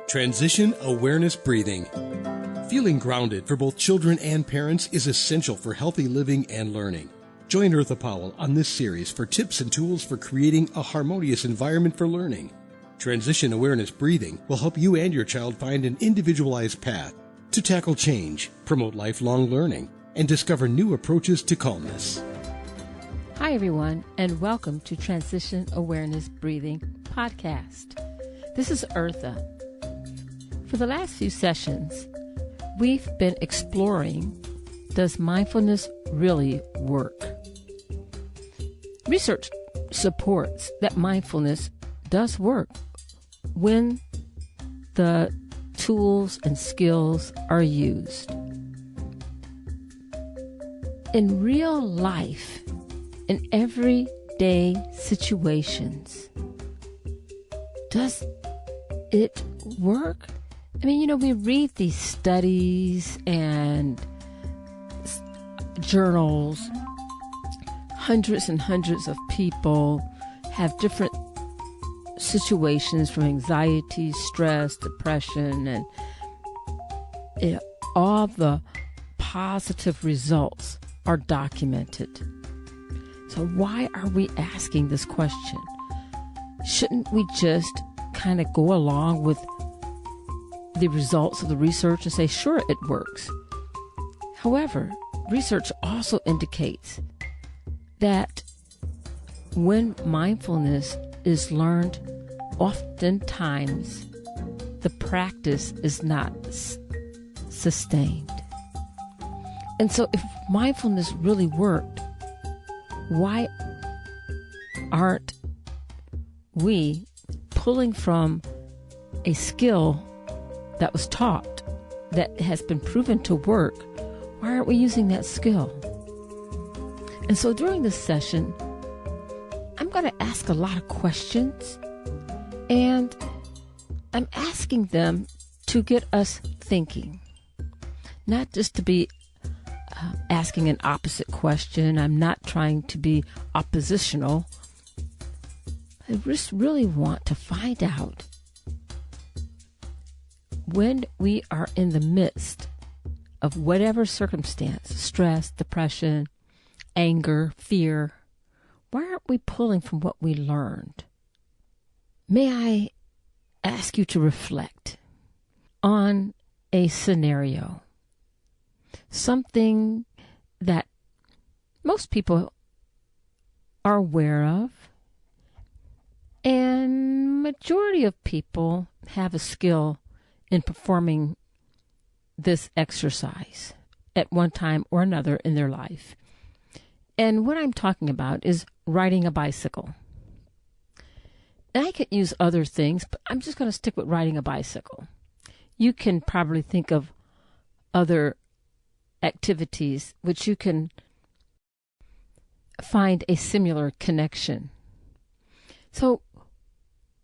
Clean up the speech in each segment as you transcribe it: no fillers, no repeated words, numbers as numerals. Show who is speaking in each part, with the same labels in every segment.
Speaker 1: Transition awareness breathing. Feeling grounded for both children and parents is essential for healthy living and learning. Join Eartha Powell on this series for tips and tools for creating a harmonious environment for learning. Transition awareness breathing will help you and your child find an individualized path to tackle change, promote lifelong learning, and discover new approaches to calmness.
Speaker 2: Hi, everyone, and welcome to Transition Awareness Breathing Podcast. This is Eartha. For the last few sessions, we've been exploring, does mindfulness really work? Research supports that mindfulness does work when the tools and skills are used. In real life, in everyday situations, does it work? I mean, we read these studies and journals. Hundreds and hundreds of people have different situations from anxiety, stress, depression, and all the positive results are documented. So why are we asking this question? Shouldn't we just kind of go along with the results of the research and say, sure, it works? However, research also indicates that when mindfulness is learned, oftentimes the practice is not sustained. And so if mindfulness really worked, why aren't we pulling from a skill that was taught, that has been proven to work? Why aren't we using that skill? And so during this session, I'm going to ask a lot of questions, and I'm asking them to get us thinking, not just to be asking an opposite question. I'm not trying to be oppositional. I just really want to find out, when we are in the midst of whatever circumstance, stress, depression, anger, fear, why aren't we pulling from what we learned? May I ask you to reflect on a scenario, something that most people are aware of, and majority of people have a skill in performing this exercise at one time or another in their life. And what I'm talking about is riding a bicycle. And I could use other things, but I'm just going to stick with riding a bicycle. You can probably think of other activities which you can find a similar connection. So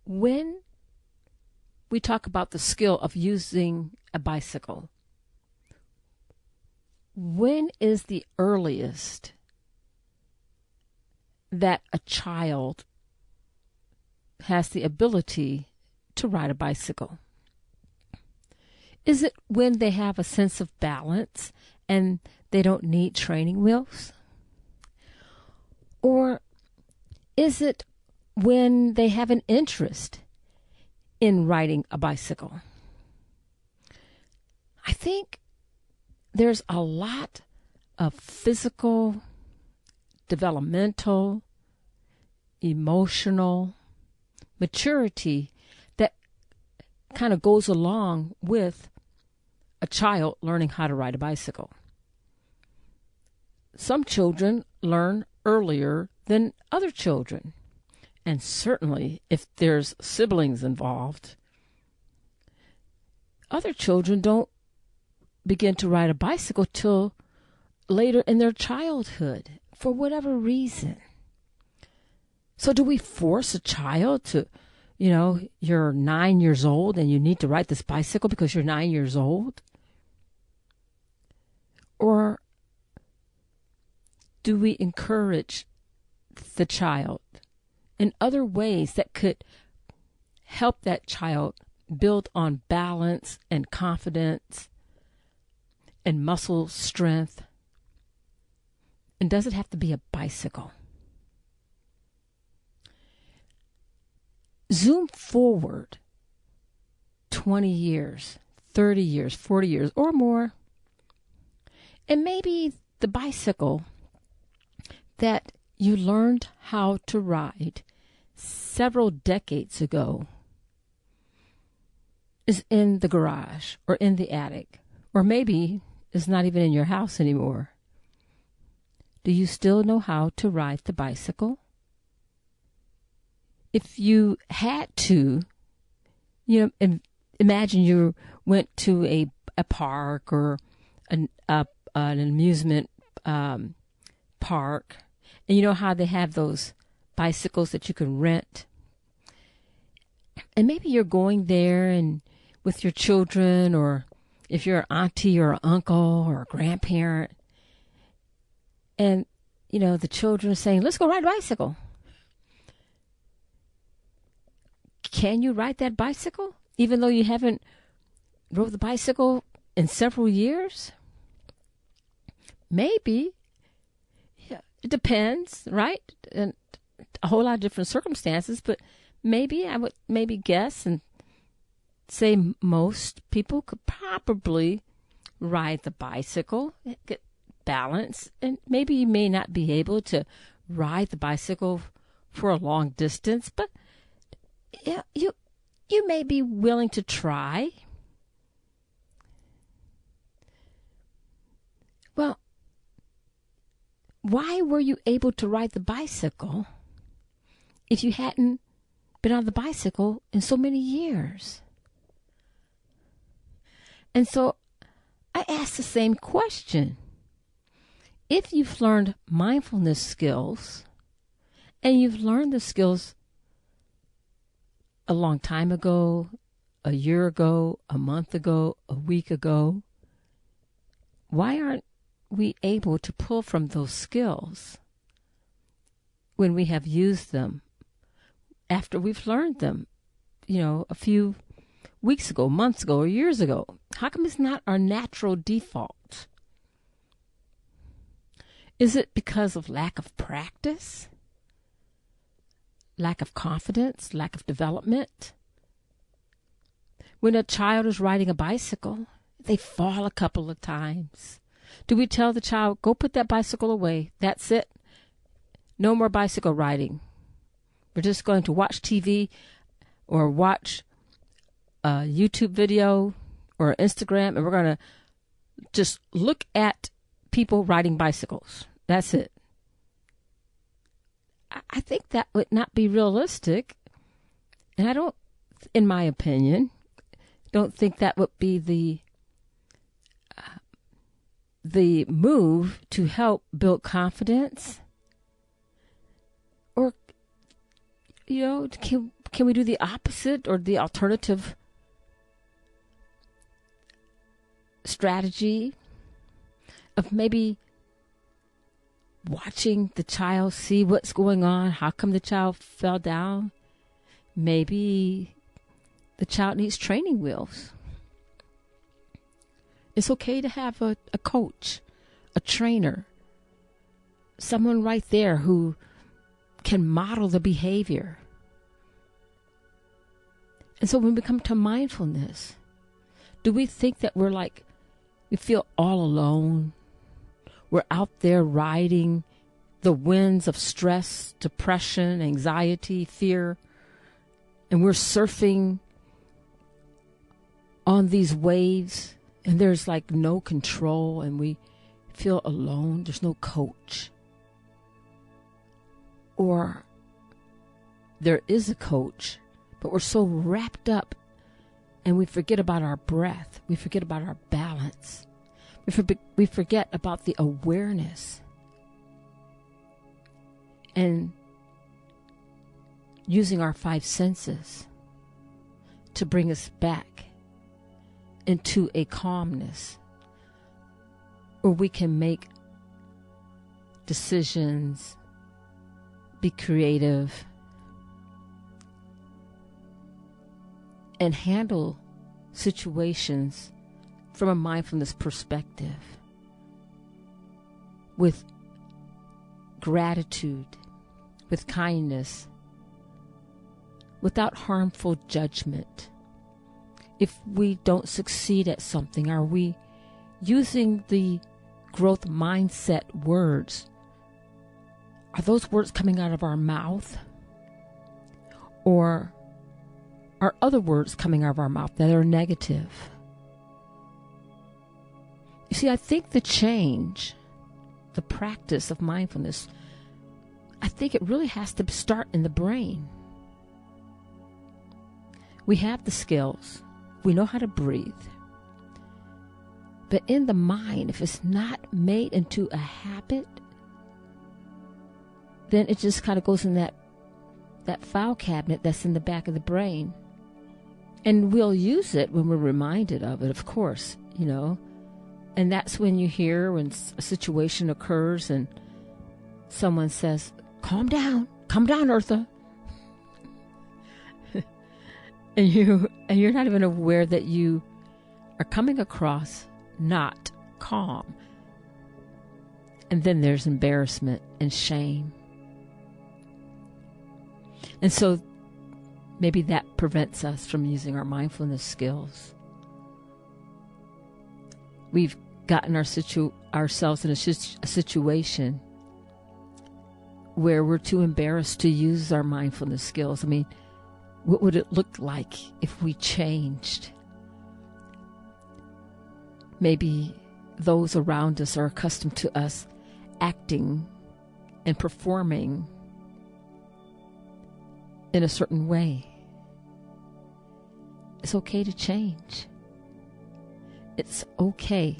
Speaker 2: when we talk about the skill of using a bicycle, when is the earliest that a child has the ability to ride a bicycle? Is it when they have a sense of balance and they don't need training wheels? Or is it when they have an interest in riding a bicycle? I think there's a lot of physical, developmental, emotional maturity that kind of goes along with a child learning how to ride a bicycle. Some children learn earlier than other children. And certainly if there's siblings involved, other children don't begin to ride a bicycle till later in their childhood, for whatever reason. So do we force a child to, you're 9 years old and you need to ride this bicycle because you're 9 years old? Or do we encourage the child in other ways that could help that child built on balance and confidence and muscle strength? And does it have to be a bicycle? Zoom forward 20 years, 30 years, 40 years, or more, and maybe the bicycle that you learned how to ride several decades ago is in the garage or in the attic, or maybe it's not even in your house anymore. Do you still know how to ride the bicycle? If you had to, imagine you went to a park or an amusement park, and you know how they have those bicycles that you can rent. And maybe you're going there and with your children, or if you're an auntie or an uncle or a grandparent, and the children are saying, "Let's go ride a bicycle." Can you ride that bicycle even though you haven't rode the bicycle in several years? Maybe. Yeah, it depends, right? And a whole lot of different circumstances, but maybe I would guess and say most people could probably ride the bicycle, get balance, and maybe you may not be able to ride the bicycle for a long distance, but you may be willing to try. Well, why were you able to ride the bicycle if you hadn't been on the bicycle in so many years? And so I asked the same question. If you've learned mindfulness skills, and you've learned the skills a long time ago, a year ago, a month ago, a week ago, why aren't we able to pull from those skills when we have used them after we've learned them, a few weeks ago, months ago, or years ago? How come it's not our natural default? Is it because of lack of practice? Lack of confidence? Lack of development? When a child is riding a bicycle, they fall a couple of times. Do we tell the child, "Go put that bicycle away. That's it. No more bicycle riding. We're just going to watch TV or watch a YouTube video or Instagram, and we're going to just look at people riding bicycles. That's it." I think that would not be realistic. And I don't, in my opinion, don't think that would be the move to help build confidence. Or, can we do the opposite or the alternative strategy of maybe watching the child, see what's going on? How come the child fell down? Maybe the child needs training wheels. It's okay to have a coach, a trainer, someone right there who can model the behavior. And so when we come to mindfulness, do we think that we feel all alone? We're out there riding the winds of stress, depression, anxiety, fear, and we're surfing on these waves, and there's no control, and we feel alone. There's no coach. Or there is a coach, but we're so wrapped up and we forget about our breath. We forget about our balance. We forget about the awareness and using our 5 senses to bring us back into a calmness where we can make decisions, be creative, and handle situations from a mindfulness perspective with gratitude, with kindness, without harmful judgment. If we don't succeed at something, are we using the growth mindset words? Are those words coming out of our mouth? Or are other words coming out of our mouth that are negative? You see, I think the change, the practice of mindfulness, I think it really has to start in the brain. We have the skills. We know how to breathe. But in the mind, if it's not made into a habit, then it just kind of goes in that file cabinet that's in the back of the brain. And we'll use it when we're reminded of it, of course, you know. And that's when you hear when a situation occurs and someone says, calm down, Eartha. and you're not even aware that you are coming across not calm. And then there's embarrassment and shame. And so maybe that prevents us from using our mindfulness skills. We've gotten ourselves in a situation where we're too embarrassed to use our mindfulness skills. I mean, what would it look like if we changed? Maybe those around us are accustomed to us acting and performing in a certain way. It's okay to change. It's okay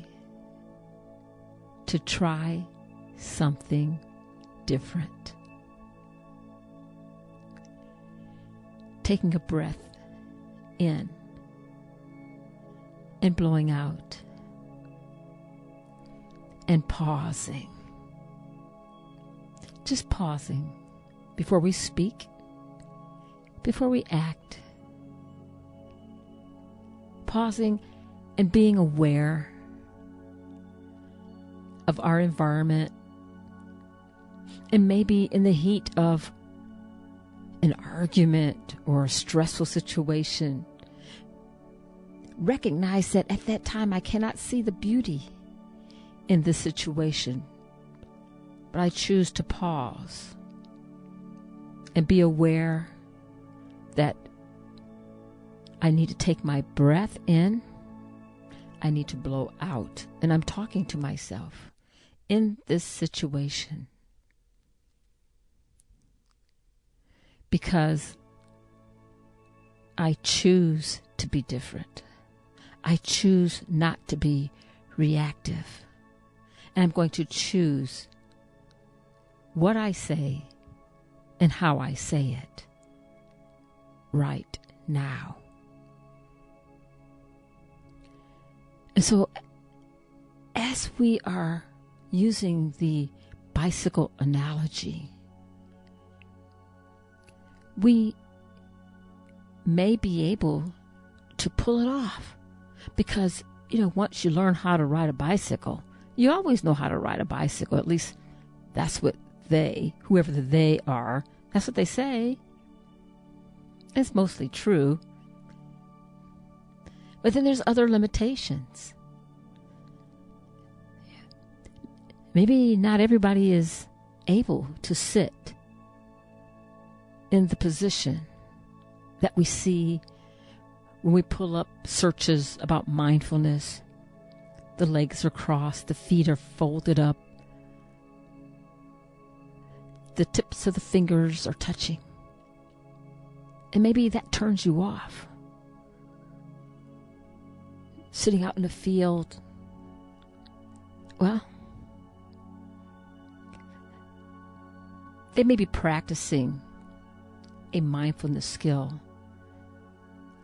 Speaker 2: to try something different. Taking a breath in and blowing out and pausing. Just pausing before we speak, before we act. Pausing and being aware of our environment, and maybe in the heat of an argument or a stressful situation, recognize that at that time I cannot see the beauty in this situation, but I choose to pause and be aware that I need to take my breath in, I need to blow out, and I'm talking to myself in this situation because I choose to be different. I choose not to be reactive. And I'm going to choose what I say and how I say it right now. And so as we are using the bicycle analogy, we may be able to pull it off because, you know, once you learn how to ride a bicycle, you always know how to ride a bicycle. At least that's what whoever they are, that's what they say. It's mostly true. But then there's other limitations. Maybe not everybody is able to sit in the position that we see when we pull up searches about mindfulness. The legs are crossed, the feet are folded up, the tips of the fingers are touching. And maybe that turns you off. Sitting out in the field, well, they may be practicing a mindfulness skill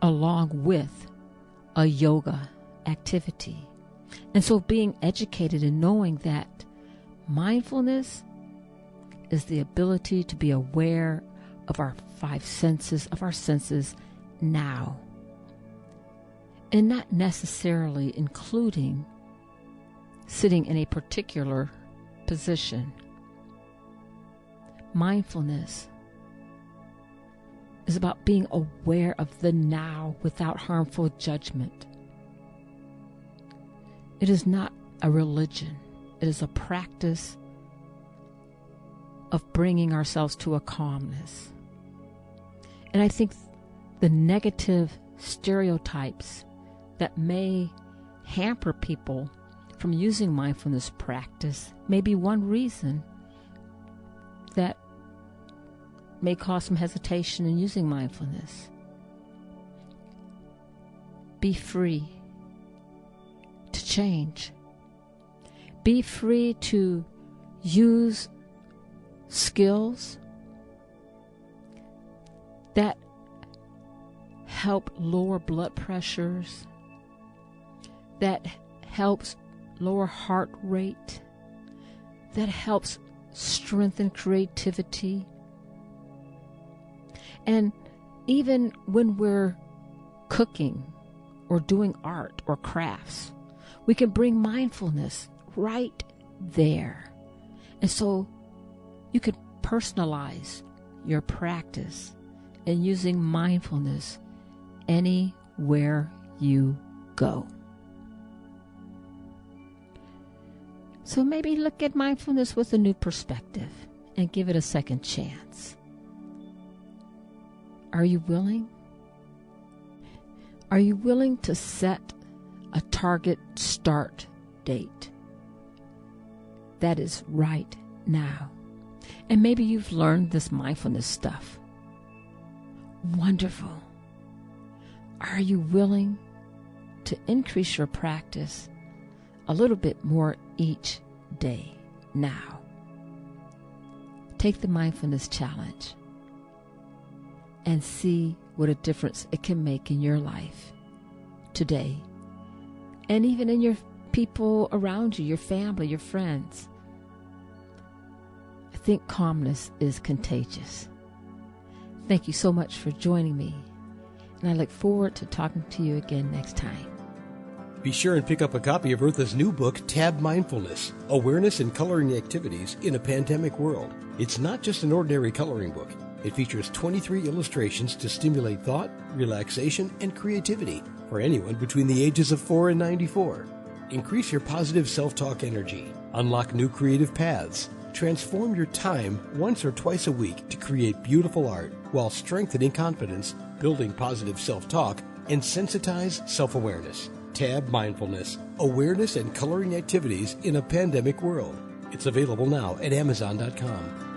Speaker 2: along with a yoga activity. And so being educated and knowing that mindfulness is the ability to be aware of our five senses, of our senses now. and not necessarily including sitting in a particular position. Mindfulness is about being aware of the now without harmful judgment. It is not a religion. It is a practice of bringing ourselves to a calmness. And I think the negative stereotypes that may hamper people from using mindfulness practice may be one reason that may cause some hesitation in using mindfulness. Be free to change. Be free to use skills that help lower blood pressures, that helps lower heart rate, that helps strengthen creativity. And even when we're cooking or doing art or crafts, we can bring mindfulness right there. And so you could personalize your practice in using mindfulness anywhere you go. So maybe look at mindfulness with a new perspective and give it a second chance. Are you willing? Are you willing to set a target start date? That is right now. And maybe you've learned this mindfulness stuff. Wonderful. Are you willing to increase your practice a little bit more each day now? Take the mindfulness challenge and see what a difference it can make in your life today, and even in your people around you, your family, your friends. I think calmness is contagious. Thank you so much for joining me, and I look forward to talking to you again next time.
Speaker 1: Be sure and pick up a copy of Eartha's new book, Tab Mindfulness, Awareness and Coloring Activities in a Pandemic World. It's not just an ordinary coloring book. It features 23 illustrations to stimulate thought, relaxation, and creativity for anyone between the ages of 4 and 94. Increase your positive self-talk energy, unlock new creative paths, transform your time once or twice a week to create beautiful art while strengthening confidence, building positive self-talk, and sensitize self-awareness. Tab Mindfulness, Awareness and Coloring Activities in a Pandemic World. It's available now at Amazon.com.